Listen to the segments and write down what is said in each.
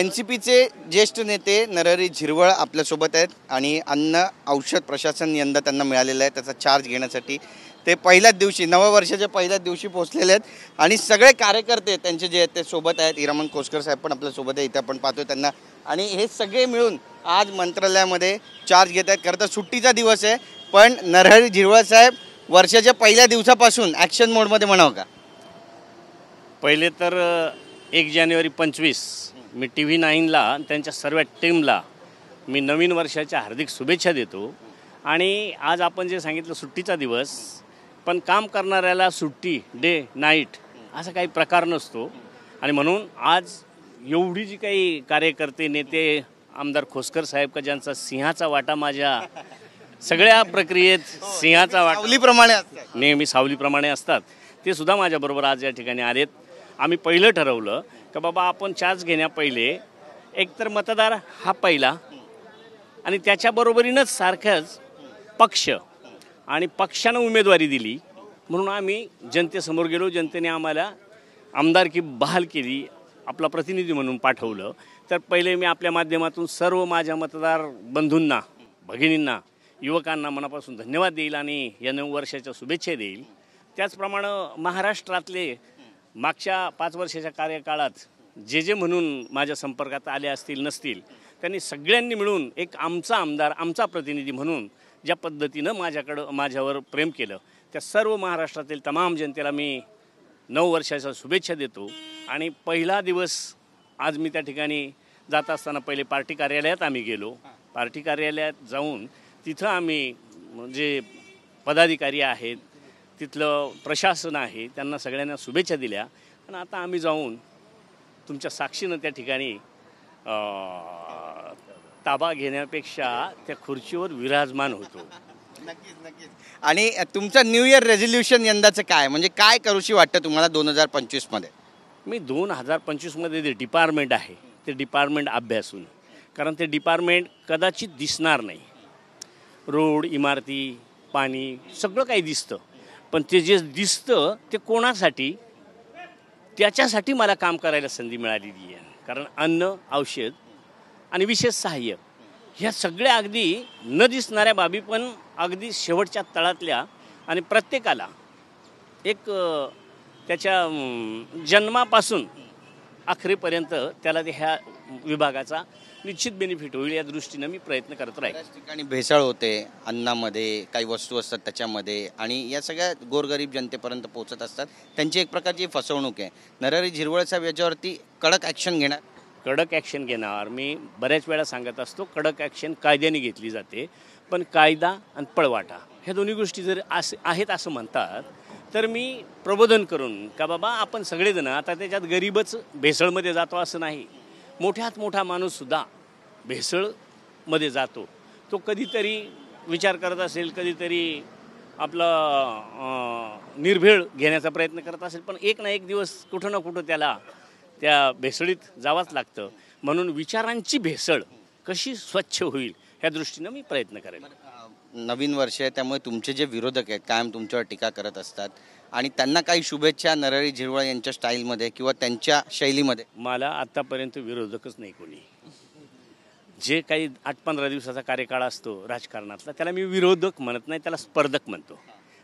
एनसीपीचे ज्येष्ठ नेते नरहरी झिरवळ आपल्यासोबत आहेत आणि अन्न औषध प्रशासन यंदा त्यांना मिळालेलं आहे त्याचा चार्ज घेण्यासाठी ते पहिल्याच दिवशी नववर्षाच्या पहिल्याच दिवशी पोहोचलेले आहेत आणि सगळे कार्यकर्ते त्यांचे जे आहेत ते सोबत आहेत। हिरामण कोसकर साहेब पण आपल्यासोबत आहे, इथे आपण पाहतोय त्यांना आणि हे सगळे मिळून आज मंत्रालयामध्ये चार्ज घेत आहेत। खरं तर सुट्टीचा दिवस आहे पण नरहरी झिरवळ साहेब वर्षाच्या पहिल्या दिवसापासून ॲक्शन मोडमध्ये म्हणावं का? पहिले तर 1 जानेवारी 25 मी TV9ला त्यांच्या सर्व टीमला मी नवीन वर्षाच्या हार्दिक शुभेच्छा देतो। आणि आज आपण जे सांगितलं सुट्टीचा दिवस, पण काम करणाऱ्याला सुट्टी डे नाईट असा काही प्रकार नसतो आणि म्हणून आज एवढी जी काही कार्यकर्ते नेते आमदार खोसकर साहेब का ज्यांचा सिंहाचा वाटा माझ्या सगळ्या प्रक्रियेत सिंहाचा वाटा सावलीप्रमाणे असतात, नेहमी सावलीप्रमाणे असतात, ते सुद्धा माझ्याबरोबर आज या ठिकाणी आलेत। आम्ही पहिलं ठरवलं की बाबा आपण चार्ज घेण्या पहिले एकतर मतदार हा पहिला आणि त्याच्याबरोबरीनंच सारख्याच पक्ष आणि पक्षानं उमेदवारी दिली म्हणून आम्ही जनतेसमोर गेलो। जनतेने आम्हाला आमदारकी बहाल केली, आपला प्रतिनिधी म्हणून पाठवलं। तर पहिले मी आपल्या माध्यमातून सर्व माझ्या मतदार बंधूंना, भगिनींना, युवकांना मनापासून धन्यवाद देईल आणि या नवीन वर्षाच्या शुभेच्छा देईल। त्याचप्रमाणे महाराष्ट्रातले मागच्या 5 वर्षाच्या कार्यकाळात जे म्हणून माझ्या संपर्कात आले असतील नसतील त्यांनी सगळ्यांनी मिळून एक आमचा आमदार, आमचा प्रतिनिधी म्हणून ज्या पद्धतीनं माझ्यावर प्रेम केलं त्या सर्व महाराष्ट्रातील तमाम जनतेला मी नववर्षाच्या शुभेच्छा देतो। आणि पहिला दिवस आज मी त्या ठिकाणी जात असताना पहिले पार्टी कार्यालयात आम्ही गेलो। पार्टी कार्यालयात जाऊन तिथं आम्ही जे पदाधिकारी आहेत, तिथलं प्रशासन आहे, त्यांना सगळ्यांना शुभेच्छा दिल्या आणि आता आम्ही जाऊन तुमच्या साक्षीनं त्या ठिकाणी ताबा घेण्यापेक्षा त्या खुर्चीवर विराजमान होतो। नक्कीच नक्कीच। आणि तुमचं न्यू इयर रेझोल्युशन यंदाचं काय, म्हणजे काय करूशी वाटतं तुम्हाला 2025 मध्ये? मी 2025 मध्ये जे डिपार्टमेंट आहे ते डिपार्टमेंट अभ्यासून, कारण ते डिपार्टमेंट कदाचित दिसणार नाही, रोड, इमारती, पाणी सगळं काही दिसतं, पण ते जे दिसतं ते कोणासाठी, त्याच्यासाठी मला काम करायला संधी मिळालेली आहे। कारण अन्न, औषध आणि विशेष सहाय्य ह्या सगळ्या अगदी न दिसणाऱ्या बाबी पण अगदी शेवटच्या तळातल्या आणि प्रत्येकाला एक त्याच्या जन्मापासून अखेरपर्यंत त्याला ह्या विभागाचा निश्चित बेनिफिट होईल या दृष्टीनं मी प्रयत्न करत राहील। बऱ्याच ठिकाणी भेसळ होते, अन्नामध्ये काही वस्तू असतात त्याच्यामध्ये आणि या सगळ्या गोरगरीब जनतेपर्यंत पोहोचत असतात, त्यांची एक प्रकारची फसवणूक आहे। नरहरी झिरवळ साहेब याच्यावरती कडक ॲक्शन घेणार? कडक ॲक्शन घेणार। मी बऱ्याच वेळा सांगत असतो कडक ॲक्शन कायद्याने घेतली जाते, पण कायदा आणि पळवाटा ह्या दोन्ही गोष्टी जर आहेत असं म्हणतात तर मी प्रबोधन करून का बाबा आपण सगळेजण आता त्याच्यात गरीबच भेसळमध्ये जातो असं नाही, मोठ्यात मोठा माणूससुद्धा भेसळमध्ये जातो। तो कधीतरी विचार करत असेल, कधीतरी आपला निर्भेळ घेण्याचा प्रयत्न करत असेल, पण एक ना एक दिवस कुठं ना कुठं त्याला त्या भेसळीत जावंच लागतं। म्हणून विचारांची भेसळ कशी स्वच्छ होईल ह्या दृष्टीनं मी प्रयत्न करेन। नवीन वर्ष आहे त्यामुळे तुमचे जे विरोधक आहेत कायम तुमच्यावर टीका करत असतात आणि त्यांना काही शुभेच्छा नरहरी झिरवळ यांच्या स्टाईलमध्ये किंवा त्यांच्या शैलीमध्ये? मला आत्तापर्यंत विरोधकच नाही कोणी। जे काही 8-15 दिवसाचा कार्यकाळ असतो राजकारणातला त्याला मी विरोधक म्हणत नाही, त्याला स्पर्धक म्हणतो।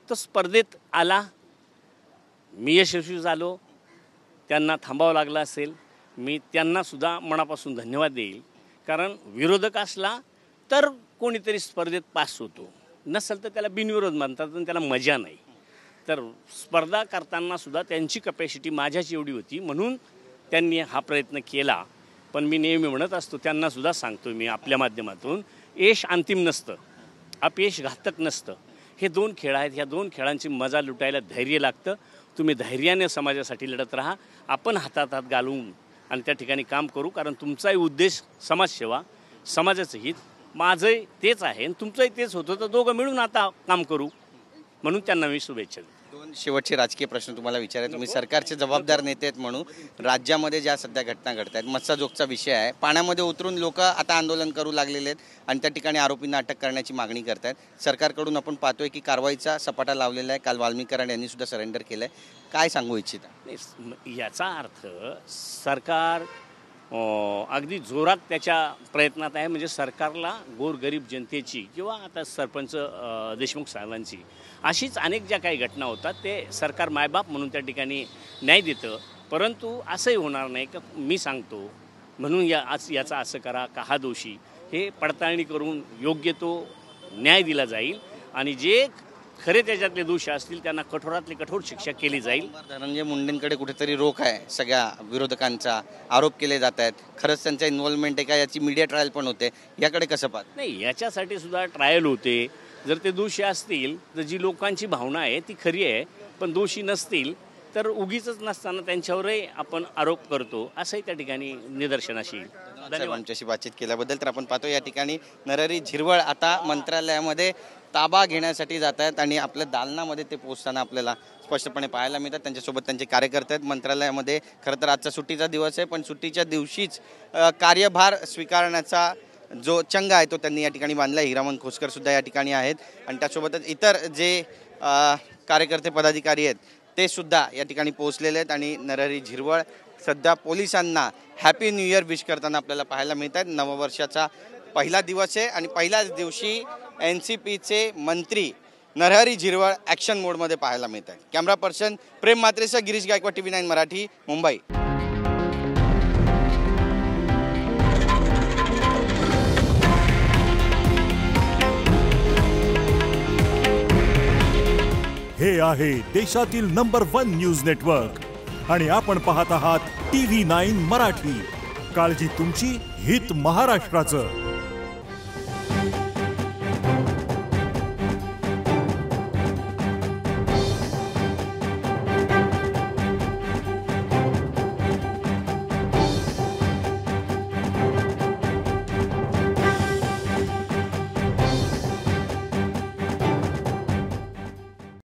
तो स्पर्धेत आला, मी यशस्वी झालो, त्यांना थांबावं लागलं असेल, मी त्यांनासुद्धा मनापासून धन्यवाद देईल। कारण विरोधक असला तर कोणीतरी स्पर्धेत पास होतो, नसेल तर त्याला बिनविरोध म्हणतात आणि त्याला मजा नाही। तर स्पर्धा करतानासुद्धा त्यांची कपॅसिटी माझ्याच एवढी होती म्हणून त्यांनी हा प्रयत्न केला। पण मी नेहमी म्हणत असतो, त्यांनासुद्धा सांगतो मी आपल्या माध्यमातून, यश अंतिम नसतं, अपयश घातक नसतं। हे 2 खेळ आहेत, ह्या 2 खेळांची मजा लुटायला धैर्य लागतं। तुम्ही धैर्याने समाजासाठी लढत राहा, आपण हातात हात घालून आणि त्या ठिकाणी काम करू, कारण तुमचाही उद्देश समाजसेवा, समाजाचं हित, माझंही तेच आहे आणि तुमचंही तेच होतं, तर दोघं मिळून आता काम करू म्हणून त्यांना मी शुभेच्छा देतो। 2 शेवटचे राजकीय प्रश्न तुम्हाला विचारायचे, तुम्ही सरकारचे जबाबदार नेते आहेत म्हणून राज्यामध्ये ज्या सध्या घटना घडत आहेत, मत्स्यजोगचा विषय आहे, पाण्यामध्ये उतरून लोक आता आंदोलन करू लागलेले आहेत आणि त्या ठिकाणी आरोपींना अटक करण्याची मागणी करत आहेत। सरकारकडून आपण पाहतोय की कारवाईचा सपाटा लावलेला आहे, काल वाल्मिक कराड यांनी सुद्धा सरेंडर केलं आहे, काय सांगू इच्छिता? याचा अर्थ सरकार अगदी जोरात त्याच्या प्रयत्नात आहे. म्हणजे सरकारला गोरगरीब जनतेची किंवा आता सरपंच देशमुख साहेबांची अशीच अनेक ज्या काही घटना होतात ते सरकार मायबाप म्हणून त्या ठिकाणी न्याय देतं. परंतु असंही होणार नाही का मी सांगतो म्हणून याचा असं करा का हा दोषी, हे पडताळणी करून योग्य तो न्याय दिला जाईल आणि जे खरे त्याच्यातले दोषी असतील त्यांना कठोरातली कठोर शिक्षा केली जाईल. धनंजय मुंडेंकडे कुठेतरी रोख आहे सगळ्या विरोधकांचा, आरोप केले जात आहेत. खरंच त्यांचा इन्व्हॉल्वमेंट आहे का याची मीडिया ट्रायल पण होते, याकडे कसं पाहत? नाही, याच्यासाठी सुद्धा ट्रायल होते. जर ते दोषी असतील तर जी लोकांची भावना आहे ती खरी आहे, पण दोषी नसतील तर उगीच नसताना त्यांच्यावरही आपण आरोप करतो असंही त्या ठिकाणी निदर्शनास येईल. धन्यवाद आमच्याशी बातचीत केल्याबद्दल. तर आपण पाहतो या ठिकाणी नरहरी झिरवळ आता मंत्रालयामध्ये ताबा घेण्यासाठी जात आहेत आणि आपल्या दालनामध्ये ते पोहोचताना आपल्याला स्पष्टपणे पाहायला मिळतात. त्यांच्यासोबत त्यांचे कार्यकर्ते आहेत मंत्रालयामध्ये. खरं तर आजचा सुट्टीचा दिवस आहे, पण सुट्टीच्या दिवशीच कार्यभार स्वीकारण्याचा जो चंग आहे तो त्यांनी या ठिकाणी बांधला. हिरामन खोसकर सुद्धा या ठिकाणी आहेत आणि त्यासोबतच इतर जे कार्यकर्ते पदाधिकारी आहेत ते सुद्धा या ठिकाणी पोहोचलेले आहेत आणि नरहरी झिरवळ सध्या पोलिसांना हॅपी न्यू इयर विश करताना आपल्याला पाहायला मिळत आहेत. नववर्षाचा पहिला दिवस आहे आणि पहिल्याच दिवशी NCPचे मंत्री नरहरी झिरवळ ॲक्शन मोडमध्ये पाहायला मिळत आहेत. कॅमेरा पर्सन प्रेम मात्रेसह गिरीश गायकवाड, TV9 मराठी, मुंबई. हे आहे देशातील नंबर 1 न्यूज नेटवर्क आणि आपण पाहत आहात TV9 मराठी. काळजी तुमची, हित महाराष्ट्राचं.